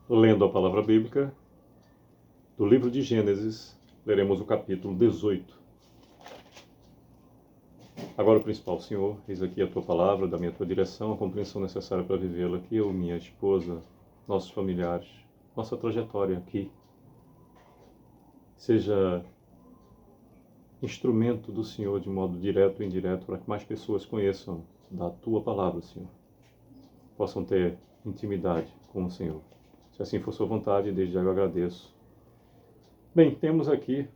Lendo a palavra bíblica, do livro de Gênesis, leremos o capítulo 18. Agora o principal, Senhor, eis aqui a Tua palavra, da minha Tua direção, a compreensão necessária para vivê-la, que eu, minha esposa, nossos familiares, nossa trajetória aqui, seja instrumento do Senhor de modo direto ou indireto, para que mais pessoas conheçam da Tua palavra, Senhor. Possam ter intimidade com o Senhor. Se assim for sua vontade, desde já eu agradeço. Bem, temos aqui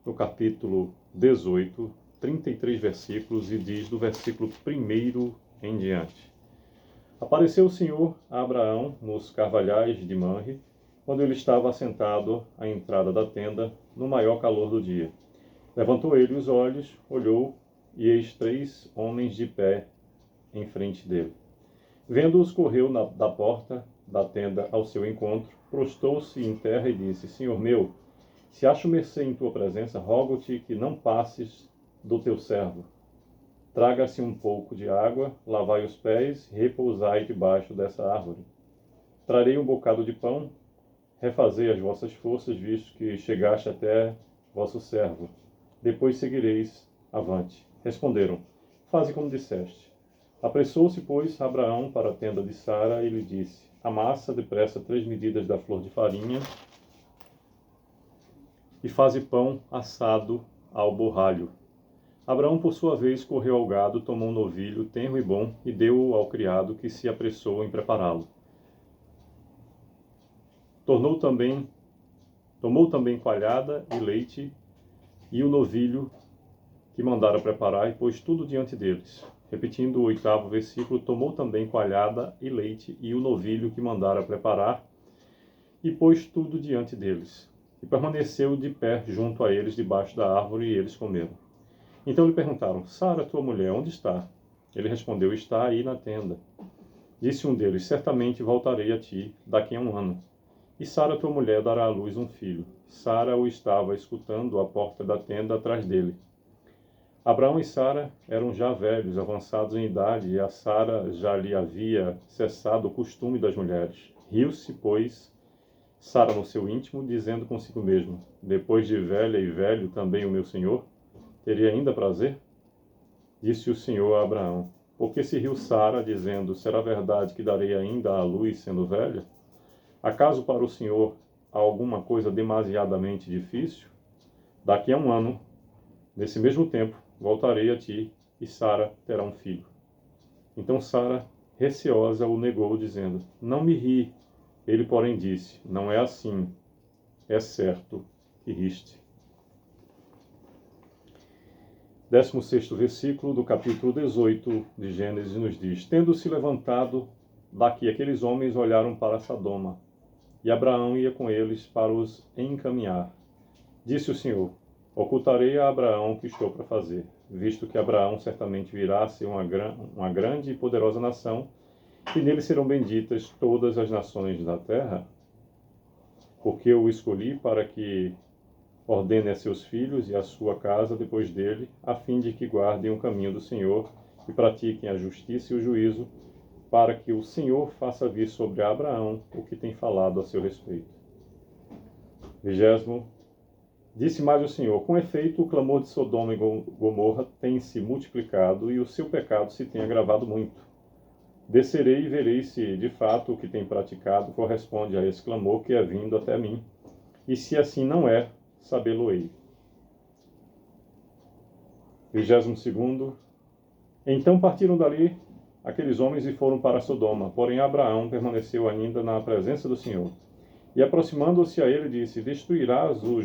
no capítulo 18, 33 versículos, e diz do versículo 1 em diante. Apareceu o Senhor a Abraão nos carvalhais de Manre, quando ele estava assentado à entrada da tenda, no maior calor do dia. Levantou ele os olhos, olhou, e eis 3 homens de pé em frente dele. Vendo-os, correu da porta da tenda ao seu encontro, prostou-se em terra e disse: Senhor meu, se acho mercê em tua presença, rogo-te que não passes do teu servo. Traga-se um pouco de água, lavai os pés, repousai debaixo dessa árvore. Trarei um bocado de pão, refazei as vossas forças, visto que chegaste até vosso servo. Depois seguireis avante. Responderam: faze como disseste. Apressou-se, pois, Abraão para a tenda de Sara e lhe disse: amassa depressa 3 medidas da flor de farinha e faze pão assado ao borralho. Abraão, por sua vez, correu ao gado, tomou um novilho tenro e bom e deu-o ao criado, que se apressou em prepará-lo. Tomou também coalhada e leite e o novilho que mandara preparar e pôs tudo diante deles. Repetindo o 8º versículo, tomou também coalhada e leite e o novilho que mandara preparar e pôs tudo diante deles. E permaneceu de pé junto a eles debaixo da árvore, e eles comeram. Então lhe perguntaram: Sara, tua mulher, onde está? Ele respondeu: está aí na tenda. Disse um deles: certamente voltarei a ti daqui a 1 ano. E Sara, tua mulher, dará à luz um filho. Sara o estava escutando à porta da tenda atrás dele. Abraão e Sara eram já velhos, avançados em idade, e a Sara já lhe havia cessado o costume das mulheres. Riu-se, pois, Sara no seu íntimo, dizendo consigo mesmo: depois de velha e velho também o meu senhor teria ainda prazer? Disse o Senhor a Abraão: por que se riu Sara, dizendo: será verdade que darei ainda à luz sendo velha? Acaso para o Senhor há alguma coisa demasiadamente difícil? Daqui a 1 ano, nesse mesmo tempo, voltarei a ti, e Sara terá um filho. Então Sara, receosa, o negou, dizendo: não me ri. Ele, porém, disse: não é assim, é certo que riste. 16º versículo do capítulo 18 de Gênesis nos diz: tendo-se levantado daqui, aqueles homens olharam para Sodoma, e Abraão ia com eles para os encaminhar. Disse o Senhor: ocultarei a Abraão o que estou para fazer, visto que Abraão certamente virá a ser uma grande e poderosa nação, e nele serão benditas todas as nações da terra, porque eu o escolhi para que ordene a seus filhos e a sua casa depois dele, a fim de que guardem o caminho do Senhor e pratiquem a justiça e o juízo, para que o Senhor faça vir sobre Abraão o que tem falado a seu respeito. 20º. Disse mais o Senhor: com efeito, o clamor de Sodoma e Gomorra tem se multiplicado, e o seu pecado se tem agravado muito. Descerei e verei se, de fato, o que tem praticado corresponde a esse clamor que é vindo até mim, e se assim não é, sabê-lo-ei. 22º. Então partiram dali aqueles homens e foram para Sodoma, porém Abraão permaneceu ainda na presença do Senhor. E aproximando-se a ele, disse: destruirás o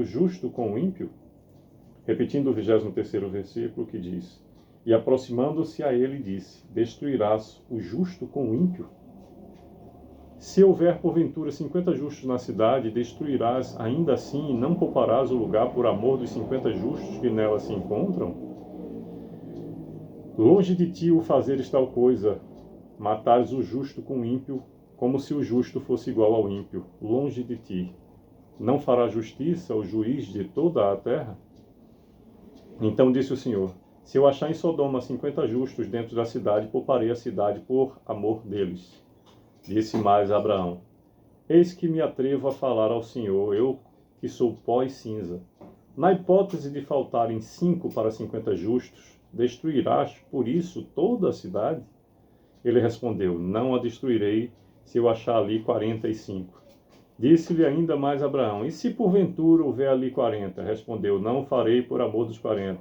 justo com o ímpio? Repetindo o 23º versículo, que diz: e aproximando-se a ele, disse: destruirás o justo com o ímpio? Se houver porventura 50 justos na cidade, destruirás ainda assim e não pouparás o lugar por amor dos 50 justos que nela se encontram? Longe de ti o fazeres tal coisa, matares o justo com o ímpio, como se o justo fosse igual ao ímpio. Longe de ti. Não fará justiça o juiz de toda a terra? Então disse o Senhor: se eu achar em Sodoma 50 justos dentro da cidade, pouparei a cidade por amor deles. Disse mais Abraão: Eis que me atrevo a falar ao Senhor, eu que sou pó e cinza. Na hipótese de faltarem 5 para 50 justos, destruirás por isso toda a cidade? Ele respondeu: Não a destruirei, se eu achar ali 45. Disse-lhe ainda mais Abraão: E se porventura houver ali 40? Respondeu: Não farei por amor dos 40.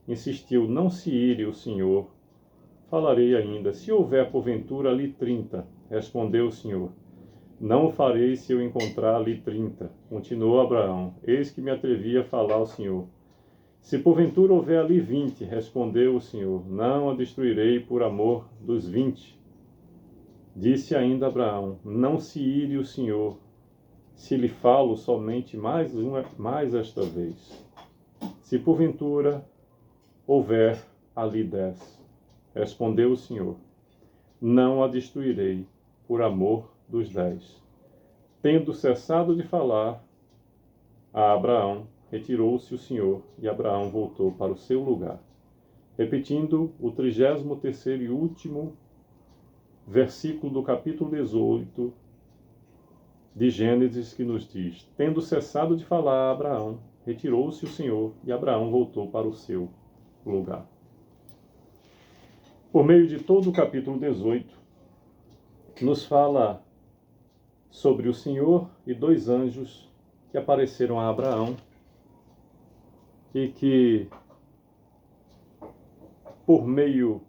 Insistiu: Não se ire o Senhor. Falarei ainda: Se houver porventura ali 30. Respondeu o Senhor: Não o farei se eu encontrar ali 30. Continuou Abraão: Eis que me atrevi a falar ao Senhor. Se porventura houver ali 20, respondeu o Senhor: Não a destruirei por amor dos 20. Disse ainda Abraão: Não se ire o Senhor, se lhe falo somente mais esta vez. Se porventura houver ali 10, respondeu o Senhor: Não a destruirei por amor dos 10. Tendo cessado de falar a Abraão, retirou-se o Senhor, e Abraão voltou para o seu lugar. Repetindo o 33º e último versículo do capítulo 18 de Gênesis, que nos diz: Tendo cessado de falar a Abraão, retirou-se o Senhor, e Abraão voltou para o seu lugar. Por meio de todo o capítulo 18, nos fala sobre o Senhor e 2 anjos que apareceram a Abraão e que, por meio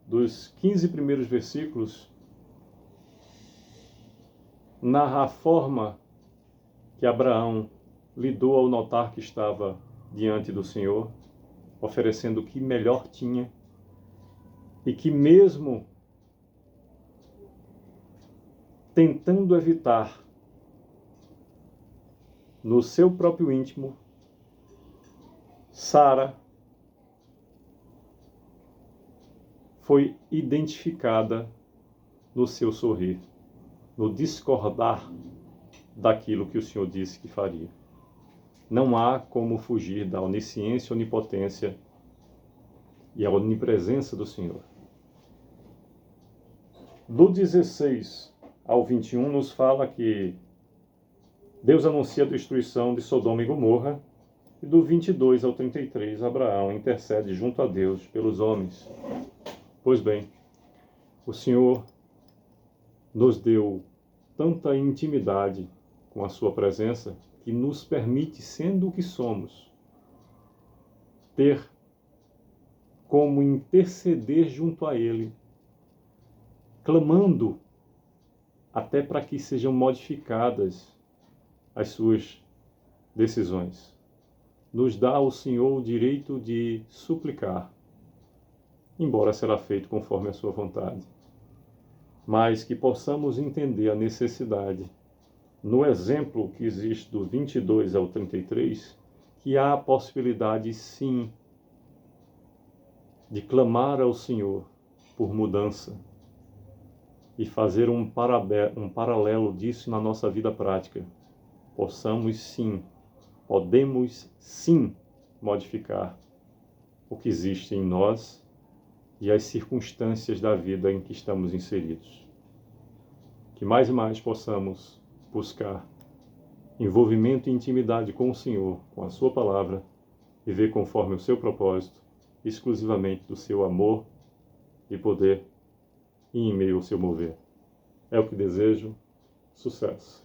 dos 15 primeiros versículos, narra a forma que Abraão lidou ao notar que estava diante do Senhor, oferecendo o que melhor tinha, e que mesmo tentando evitar no seu próprio íntimo, Sara foi identificada no seu sorrir, no discordar daquilo que o Senhor disse que faria. Não há como fugir da onisciência, onipotência e a onipresença do Senhor. Do 16 ao 21 nos fala que Deus anuncia a destruição de Sodoma e Gomorra, e do 22 ao 33, Abraão intercede junto a Deus pelos homens. Pois bem, o Senhor nos deu tanta intimidade com a sua presença que nos permite, sendo o que somos, ter como interceder junto a Ele, clamando até para que sejam modificadas as suas decisões. Nos dá ao Senhor o direito de suplicar, embora será feito conforme a sua vontade. Mas que possamos entender a necessidade, no exemplo que existe do 22 ao 33, que há a possibilidade, sim, de clamar ao Senhor por mudança e fazer um paralelo disso na nossa vida prática. Podemos sim modificar o que existe em nós e as circunstâncias da vida em que estamos inseridos. Que mais e mais possamos buscar envolvimento e intimidade com o Senhor, com a sua palavra, e ver conforme o seu propósito, exclusivamente do seu amor e poder e em meio ao seu mover. É o que desejo. Sucesso!